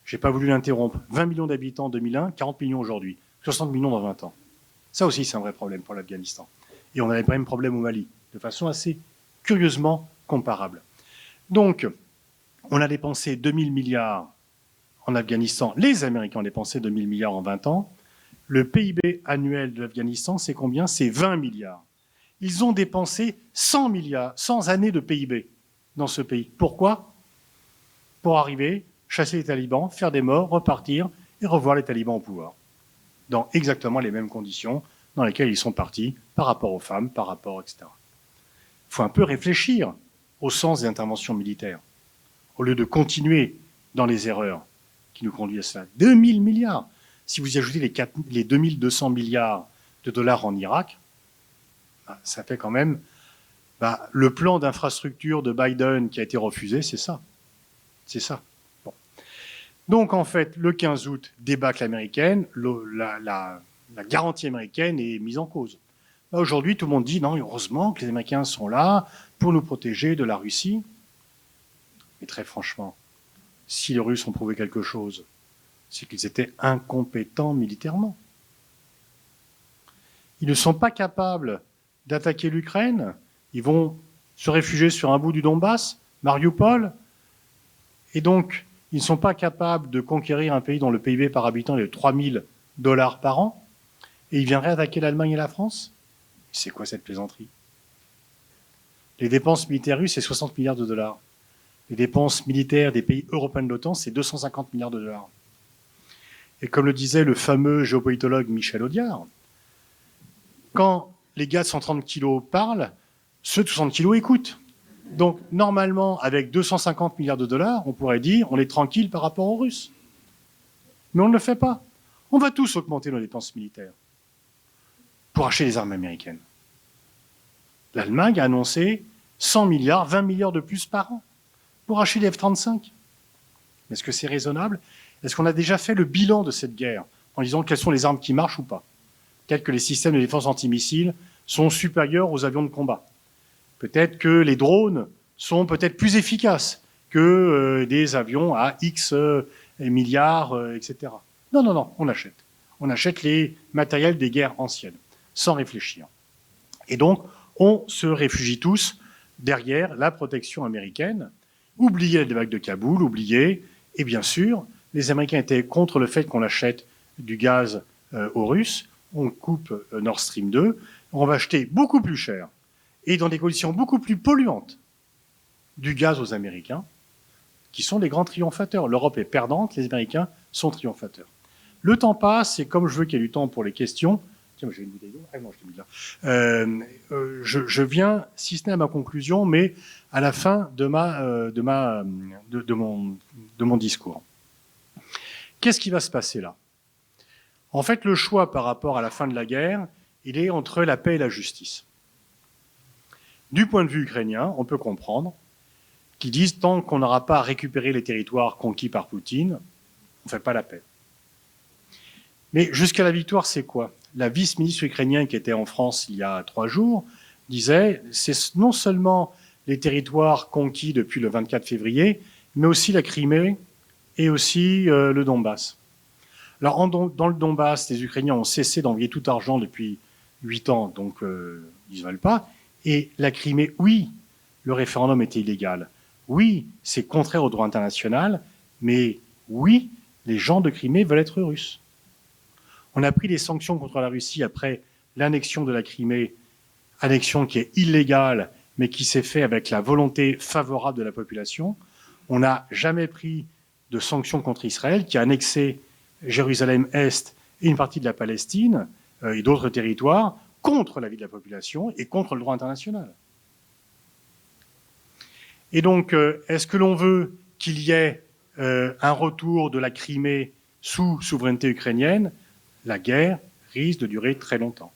Je n'ai pas voulu l'interrompre. 20 millions d'habitants en 2001, 40 millions aujourd'hui, 60 millions dans 20 ans. Ça aussi, c'est un vrai problème pour l'Afghanistan. Et on avait le même problème au Mali, de façon assez curieusement comparable. Donc, on a dépensé 2000 milliards en Afghanistan. Les Américains ont dépensé 2000 milliards en 20 ans. Le PIB annuel de l'Afghanistan, c'est combien? C'est 20 milliards. Ils ont dépensé 100 milliards, 100 années de PIB dans ce pays. Pourquoi? Pour arriver, chasser les talibans, faire des morts, repartir et revoir les talibans au pouvoir. Dans exactement les mêmes conditions dans lesquelles ils sont partis, par rapport aux femmes, par rapport, etc. Il faut un peu réfléchir au sens des interventions militaires, au lieu de continuer dans les erreurs qui nous conduisent à cela. 2000 milliards. Si vous y ajoutez les 2200 milliards de dollars en Irak, ça fait quand même... le plan d'infrastructure de Biden qui a été refusé, c'est ça. C'est ça. Bon. Donc, en fait, le 15 août, débâcle américaine, la garantie américaine est mise en cause. Aujourd'hui, tout le monde dit, non, heureusement que les Américains sont là pour nous protéger de la Russie. Mais très franchement, si les Russes ont prouvé quelque chose, c'est qu'ils étaient incompétents militairement. Ils ne sont pas capables d'attaquer l'Ukraine. Ils vont se réfugier sur un bout du Donbass, Mariupol, et donc ils ne sont pas capables de conquérir un pays dont le PIB par habitant est de 3000 $ par an, et ils viendraient attaquer l'Allemagne et la France? C'est quoi cette plaisanterie? Les dépenses militaires russes, c'est 60 milliards de dollars. Les dépenses militaires des pays européens de l'OTAN, c'est 250 milliards de dollars. Et comme le disait le fameux géopolitologue Michel Audiard, quand les gars de 130 kilos parlent, ceux de 60 kilos écoutent. Donc, normalement, avec 250 milliards de dollars, on pourrait dire on est tranquille par rapport aux Russes. Mais on ne le fait pas. On va tous augmenter nos dépenses militaires pour acheter des armes américaines. L'Allemagne a annoncé 100 milliards, 20 milliards de plus par an pour acheter des F-35. Est-ce que c'est raisonnable? Est-ce qu'on a déjà fait le bilan de cette guerre en disant quelles sont les armes qui marchent ou pas? Peut-être que les systèmes de défense antimissiles sont supérieurs aux avions de combat. Peut-être que les drones sont peut-être plus efficaces que des avions à X milliards, etc. Non, non, non, on achète. On achète les matériels des guerres anciennes, sans réfléchir. Et donc, on se réfugie tous derrière la protection américaine. Oubliez la débâcle de Kaboul, oubliez, et bien sûr, les Américains étaient contre le fait qu'on achète du gaz aux Russes. On coupe Nord Stream 2, on va acheter beaucoup plus cher et dans des conditions beaucoup plus polluantes du gaz aux Américains, qui sont les grands triomphateurs. L'Europe est perdante, les Américains sont triomphateurs. Le temps passe, et comme je veux qu'il y ait du temps pour les questions, tiens, j'ai une bouteille d'eau. Ah non, je l'ai mis là. Je viens, si ce n'est à ma conclusion, mais à la fin de mon discours. Qu'est-ce qui va se passer là? En fait, le choix par rapport à la fin de la guerre, il est entre la paix et la justice. Du point de vue ukrainien, on peut comprendre qu'ils disent tant qu'on n'aura pas récupéré les territoires conquis par Poutine, on ne fait pas la paix. Mais jusqu'à la victoire, c'est quoi? La vice-ministre ukrainienne qui était en France il y a 3 jours disait c'est non seulement les territoires conquis depuis le 24 février, mais aussi la Crimée et aussi le Donbass. Alors, dans le Donbass, les Ukrainiens ont cessé d'envoyer tout argent depuis 8 ans, donc ils ne veulent pas. Et la Crimée, oui, le référendum était illégal. Oui, c'est contraire au droit international, mais oui, les gens de Crimée veulent être russes. On a pris des sanctions contre la Russie après l'annexion de la Crimée, annexion qui est illégale, mais qui s'est faite avec la volonté favorable de la population. On n'a jamais pris de sanctions contre Israël, qui a annexé Jérusalem-Est et une partie de la Palestine et d'autres territoires contre l'avis de la population et contre le droit international. Et donc, est-ce que l'on veut qu'il y ait un retour de la Crimée sous souveraineté ukrainienne? La guerre risque de durer très longtemps.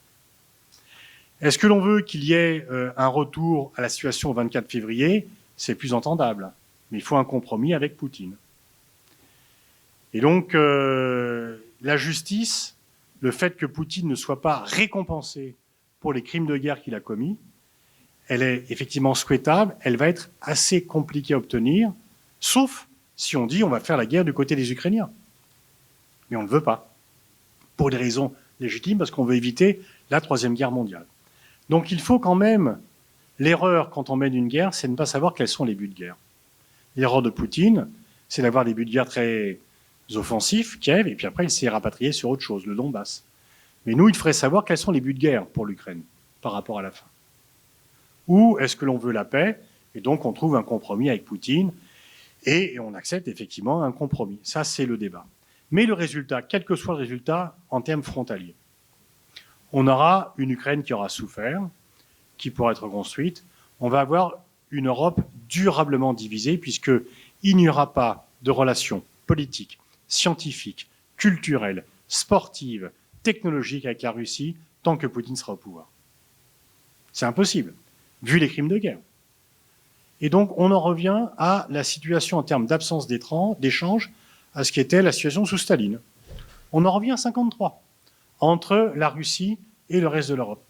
Est-ce que l'on veut qu'il y ait un retour à la situation au 24 février? C'est plus entendable, mais il faut un compromis avec Poutine. Et donc, la justice, le fait que Poutine ne soit pas récompensé pour les crimes de guerre qu'il a commis, elle est effectivement souhaitable, elle va être assez compliquée à obtenir, sauf si on dit on va faire la guerre du côté des Ukrainiens. Mais on ne veut pas, pour des raisons légitimes, parce qu'on veut éviter la Troisième Guerre mondiale. Donc il faut quand même, l'erreur quand on mène une guerre, c'est de ne pas savoir quels sont les buts de guerre. L'erreur de Poutine, c'est d'avoir des buts de guerre très offensifs, Kiev, et puis après il s'est rapatrié sur autre chose, le Donbass. Mais nous, il faudrait savoir quels sont les buts de guerre pour l'Ukraine par rapport à la fin. Ou est-ce que l'on veut la paix, et donc on trouve un compromis avec Poutine, et on accepte effectivement un compromis. Ça, c'est le débat. Mais le résultat, quel que soit le résultat en termes frontaliers, on aura une Ukraine qui aura souffert, qui pourra être reconstruite. On va avoir une Europe durablement divisée, puisqu'il n'y aura pas de relations politiques, scientifiques, culturelles, sportives, technologiques avec la Russie tant que Poutine sera au pouvoir. C'est impossible, vu les crimes de guerre. Et donc, on en revient à la situation en termes d'absence d'échange, à ce qui était la situation sous Staline. On en revient à 1953, entre la Russie et le reste de l'Europe.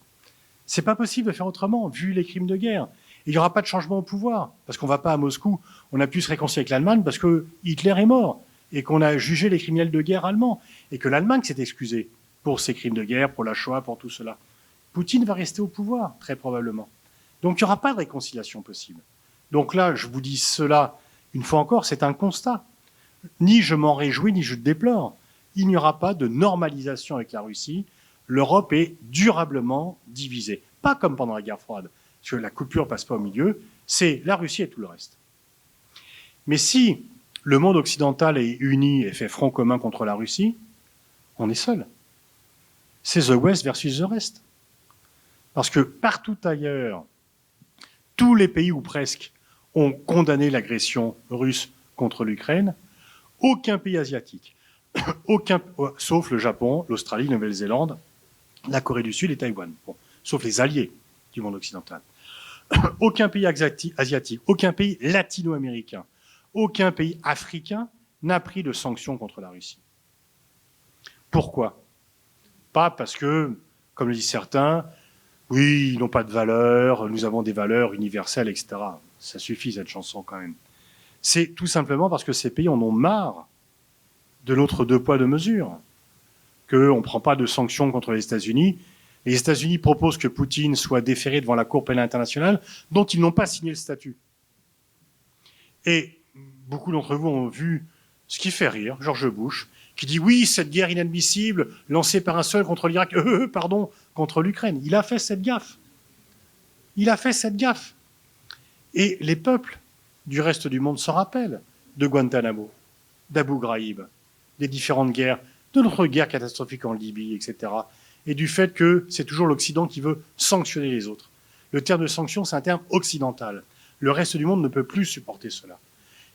C'est pas possible de faire autrement, vu les crimes de guerre. Il n'y aura pas de changement au pouvoir, parce qu'on ne va pas à Moscou. On a pu se réconcilier avec l'Allemagne parce que Hitler est mort, et qu'on a jugé les criminels de guerre allemands, et que l'Allemagne s'est excusée pour ces crimes de guerre, pour la Shoah, pour tout cela. Poutine va rester au pouvoir, très probablement. Donc il n'y aura pas de réconciliation possible. Donc là, je vous dis cela, une fois encore, c'est un constat. Ni je m'en réjouis, ni je déplore. Il n'y aura pas de normalisation avec la Russie. L'Europe est durablement divisée. Pas comme pendant la guerre froide, parce que la coupure ne passe pas au milieu, c'est la Russie et tout le reste. Mais si le monde occidental est uni et fait front commun contre la Russie, On est seul. C'est the West versus the rest. Parce que partout ailleurs, tous les pays ou presque ont condamné l'agression russe contre l'Ukraine. Aucun pays asiatique, sauf le Japon, l'Australie, la Nouvelle-Zélande, la Corée du Sud et Taïwan, bon, sauf les alliés du monde occidental. Aucun pays asiatique, aucun pays latino-américain, aucun pays africain n'a pris de sanctions contre la Russie. Pourquoi? Pas parce que, comme le disent certains, oui, ils n'ont pas de valeur, nous avons des valeurs universelles, etc. Ça suffit, cette chanson, quand même. C'est tout simplement parce que ces pays en ont marre de l'autre deux poids, deux mesures, qu'on ne prend pas de sanctions contre les États-Unis. Les États-Unis proposent que Poutine soit déféré devant la Cour pénale internationale, dont ils n'ont pas signé le statut. Et beaucoup d'entre vous ont vu ce qui fait rire, George Bush, qui dit oui, cette guerre inadmissible lancée par un seul contre l'Irak, contre l'Ukraine. Il a fait cette gaffe. Il a fait cette gaffe. Et les peuples du reste du monde s'en rappellent de Guantanamo, d'Abu Ghraib, des différentes guerres, de notre guerre catastrophique en Libye, etc. Et du fait que c'est toujours l'Occident qui veut sanctionner les autres. Le terme de sanction, c'est un terme occidental. Le reste du monde ne peut plus supporter cela.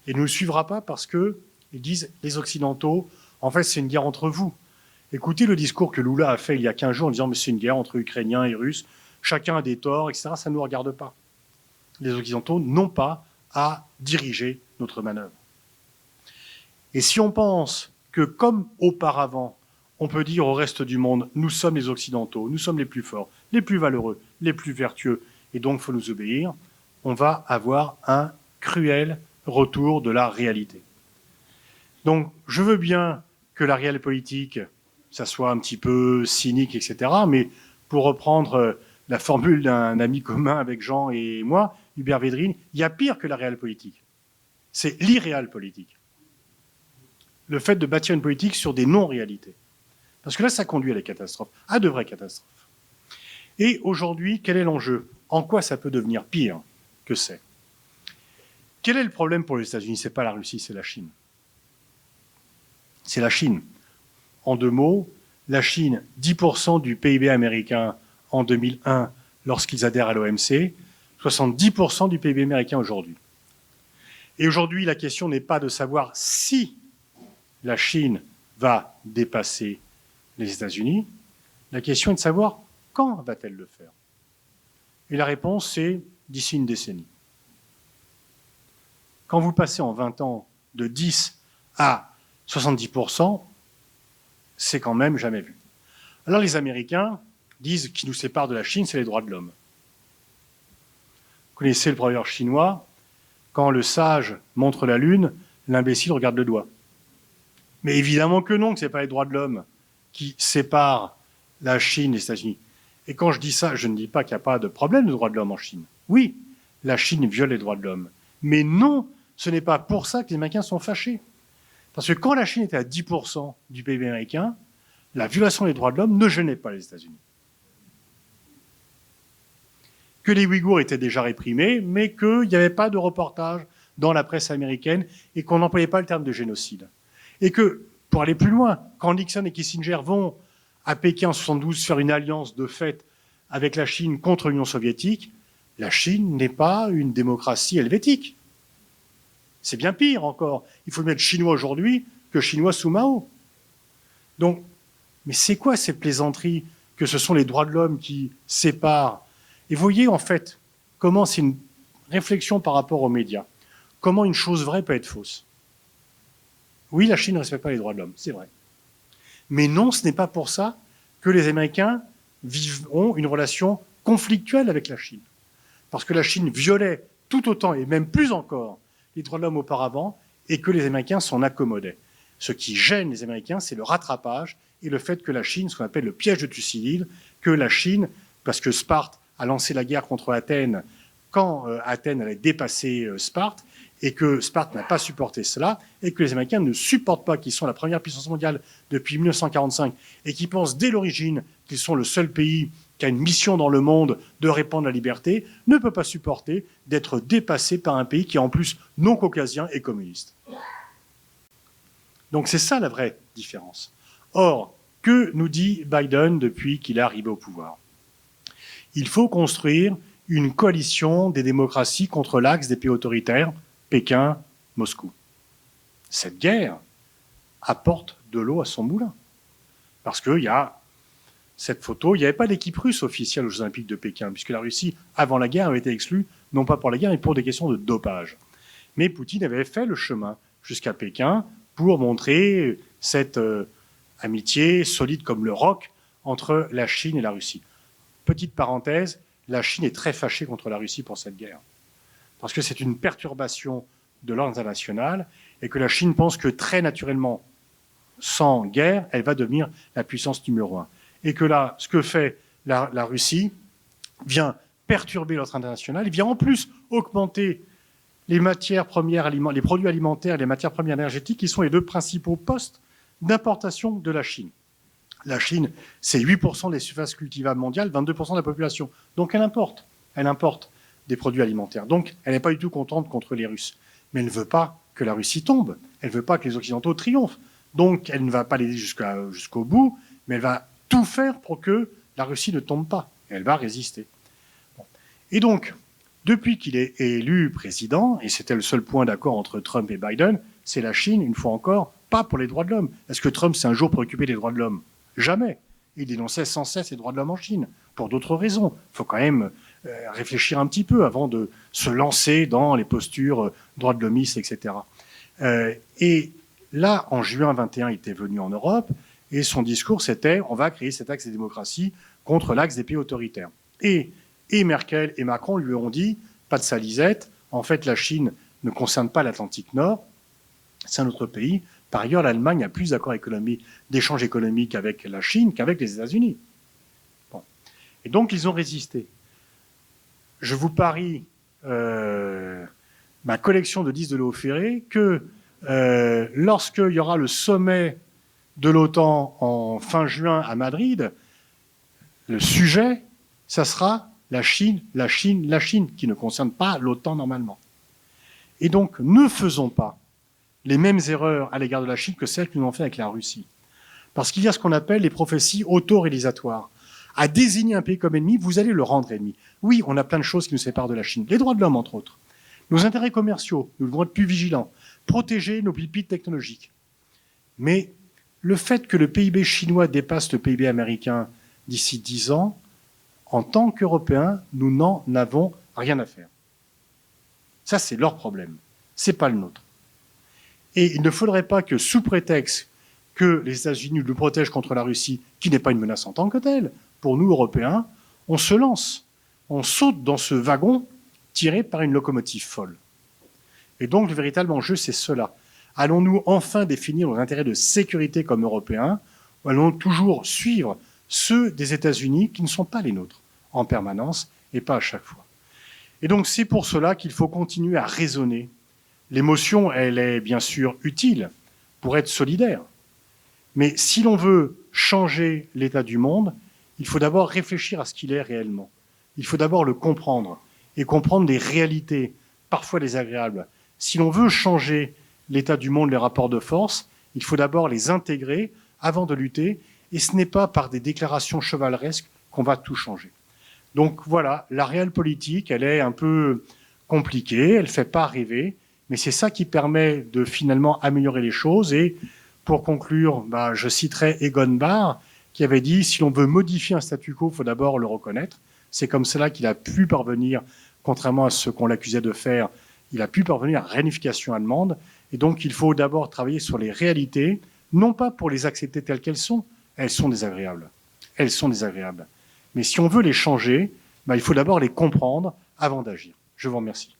Et ne nous suivra pas parce qu'ils disent, les Occidentaux, en fait, c'est une guerre entre vous. Écoutez le discours que Lula a fait il y a 15 jours en disant, mais c'est une guerre entre Ukrainiens et Russes, chacun a des torts, etc. Ça ne nous regarde pas. Les Occidentaux n'ont pas à diriger notre manœuvre. Et si on pense que, comme auparavant, on peut dire au reste du monde, nous sommes les Occidentaux, nous sommes les plus forts, les plus valeureux, les plus vertueux, et donc il faut nous obéir, on va avoir un cruel retour de la réalité. Donc, je veux bien que la réelle politique, ça soit un petit peu cynique, etc., mais pour reprendre la formule d'un ami commun avec Jean et moi, Hubert Védrine, il y a pire que la réelle politique. C'est l'irréel politique. Le fait de bâtir une politique sur des non-réalités. Parce que là, ça conduit à des catastrophes, à de vraies catastrophes. Et aujourd'hui, quel est l'enjeu? En quoi ça peut devenir pire que c'est? Quel est le problème pour les États-Unis? Ce n'est pas la Russie, c'est la Chine. C'est la Chine. En deux mots, la Chine, 10% du PIB américain en 2001, lorsqu'ils adhèrent à l'OMC, 70% du PIB américain aujourd'hui. Et aujourd'hui, la question n'est pas de savoir si la Chine va dépasser les États-Unis, la question est de savoir quand va-t-elle le faire. Et la réponse, c'est d'ici une décennie. Quand vous passez en 20 ans de 10 à 70%, c'est quand même jamais vu. Alors les Américains disent qu'ils nous séparent de la Chine, c'est les droits de l'homme. Vous connaissez le proverbe chinois, quand le sage montre la lune, l'imbécile regarde le doigt. Mais évidemment que non, que ce n'est pas les droits de l'homme qui séparent la Chine et les États-Unis. Et quand je dis ça, je ne dis pas qu'il n'y a pas de problème de droits de l'homme en Chine. Oui, la Chine viole les droits de l'homme. Mais non, ce n'est pas pour ça que les Américains sont fâchés. Parce que quand la Chine était à 10% du PIB américain, la violation des droits de l'homme ne gênait pas les États-Unis. Que les Ouïghours étaient déjà réprimés, mais qu'il n'y avait pas de reportage dans la presse américaine et qu'on n'employait pas le terme de génocide. Et que, pour aller plus loin, quand Nixon et Kissinger vont à Pékin en 1972 faire une alliance de fait avec la Chine contre l'Union soviétique, la Chine n'est pas une démocratie helvétique. C'est bien pire encore. Il faut mettre chinois aujourd'hui que chinois sous Mao. Donc, mais c'est quoi ces plaisanteries que ce sont les droits de l'homme qui séparent? Et vous voyez en fait comment c'est une réflexion par rapport aux médias. Comment une chose vraie peut être fausse. Oui, la Chine ne respecte pas les droits de l'homme, c'est vrai. Mais non, ce n'est pas pour ça que les Américains vivront une relation conflictuelle avec la Chine. Parce que la Chine violait tout autant, et même plus encore, les droits de l'homme auparavant, et que les Américains s'en accommodaient. Ce qui gêne les Américains, c'est le rattrapage et le fait que la Chine, ce qu'on appelle le piège de Thucydide, que la Chine, parce que Sparte a lancé la guerre contre Athènes quand Athènes allait dépasser Sparte, et que Sparte n'a pas supporté cela, et que les Américains ne supportent pas qu'ils sont la première puissance mondiale depuis 1945, et qui pensent dès l'origine qu'ils sont le seul pays qui a une mission dans le monde de répandre la liberté, ne peut pas supporter d'être dépassé par un pays qui est en plus non caucasien et communiste. Donc c'est ça la vraie différence. Or, Que nous dit Biden depuis qu'il est arrivé au pouvoir? Il faut construire une coalition des démocraties contre l'axe des pays autoritaires, Pékin, Moscou. Cette guerre apporte de l'eau à son moulin. Parce qu'il y a cette photo, il n'y avait pas d'équipe russe officielle aux Jeux Olympiques de Pékin, puisque la Russie, avant la guerre, avait été exclue, non pas pour la guerre, mais pour des questions de dopage. Mais Poutine avait fait le chemin jusqu'à Pékin pour montrer cette amitié solide comme le roc entre la Chine et la Russie. Petite parenthèse, la Chine est très fâchée contre la Russie pour cette guerre. Parce que c'est une perturbation de l'ordre international et que la Chine pense que très naturellement, sans guerre, elle va devenir la puissance numéro 1. Et que là, ce que fait la Russie vient perturber l'ordre international, il vient en plus augmenter les matières premières, les produits alimentaires, les matières premières énergétiques, qui sont les deux principaux postes d'importation de la Chine. La Chine, c'est 8% des surfaces cultivables mondiales, 22% de la population. Donc elle importe des produits alimentaires. Donc elle n'est pas du tout contente contre les Russes. Mais elle ne veut pas que la Russie tombe. Elle ne veut pas que les Occidentaux triomphent. Donc elle ne va pas l'aider jusqu'au bout, mais elle va tout faire pour que la Russie ne tombe pas. Et elle va résister. Bon. Et donc, depuis qu'il est élu président, et c'était le seul point d'accord entre Trump et Biden, c'est la Chine, une fois encore, pas pour les droits de l'homme. Est-ce que Trump s'est un jour préoccupé des droits de l'homme? Jamais. Il dénonçait sans cesse les droits de l'homme en Chine, pour d'autres raisons. Il faut quand même réfléchir un petit peu avant de se lancer dans les postures droits de l'hommisme, etc. Et là, en juin 21, il était venu en Europe, et son discours, c'était « on va créer cet axe des démocraties contre l'axe des pays autoritaires ». Et Merkel et Macron lui ont dit « pas de salisette, en fait, la Chine ne concerne pas l'Atlantique Nord, c'est un autre pays ». Par ailleurs, l'Allemagne a plus d'accords d'échange économique avec la Chine qu'avec les États-Unis. Bon. Et donc, ils ont résisté. Je vous parie, ma collection de disques de Léo Ferré, que lorsqu'il y aura le sommet de l'OTAN en fin juin à Madrid, le sujet, ça sera la Chine, la Chine, la Chine, qui ne concerne pas l'OTAN normalement. Et donc, ne faisons pas les mêmes erreurs à l'égard de la Chine que celles que nous avons fait avec la Russie. Parce qu'il y a ce qu'on appelle les prophéties autoréalisatoires. À désigner un pays comme ennemi, vous allez le rendre ennemi. Oui, on a plein de choses qui nous séparent de la Chine. Les droits de l'homme, entre autres. Nos intérêts commerciaux, nous devons être plus vigilants. Protéger nos pépites technologiques. Mais le fait que le PIB chinois dépasse le PIB américain d'ici 10 ans, en tant qu'Européens, nous n'en avons rien à faire. Ça, c'est leur problème. C'est pas le nôtre. Et il ne faudrait pas que, sous prétexte que les États-Unis nous protègent contre la Russie, qui n'est pas une menace en tant que telle, pour nous, Européens, on se lance, on saute dans ce wagon tiré par une locomotive folle. Et donc, le véritable enjeu, c'est cela. Allons-nous enfin définir nos intérêts de sécurité comme Européens, ou allons-nous toujours suivre ceux des États-Unis qui ne sont pas les nôtres, en permanence, et pas à chaque fois. Et donc, c'est pour cela qu'il faut continuer à raisonner. L'émotion, elle est bien sûr utile pour être solidaire. Mais si l'on veut changer l'état du monde, il faut d'abord réfléchir à ce qu'il est réellement. Il faut d'abord le comprendre et comprendre des réalités, parfois désagréables. Si l'on veut changer l'état du monde, les rapports de force, il faut d'abord les intégrer avant de lutter. Et ce n'est pas par des déclarations chevaleresques qu'on va tout changer. Donc voilà, la réelle politique, elle est un peu compliquée, elle ne fait pas rêver. Mais c'est ça qui permet de finalement améliorer les choses. Et pour conclure, je citerai Egon Bahr, qui avait dit « si l'on veut modifier un statu quo, il faut d'abord le reconnaître ». C'est comme cela qu'il a pu parvenir, contrairement à ce qu'on l'accusait de faire, il a pu parvenir à la réunification allemande. Et donc, il faut d'abord travailler sur les réalités, non pas pour les accepter telles qu'elles sont désagréables. Elles sont désagréables. Mais si on veut les changer, il faut d'abord les comprendre avant d'agir. Je vous remercie.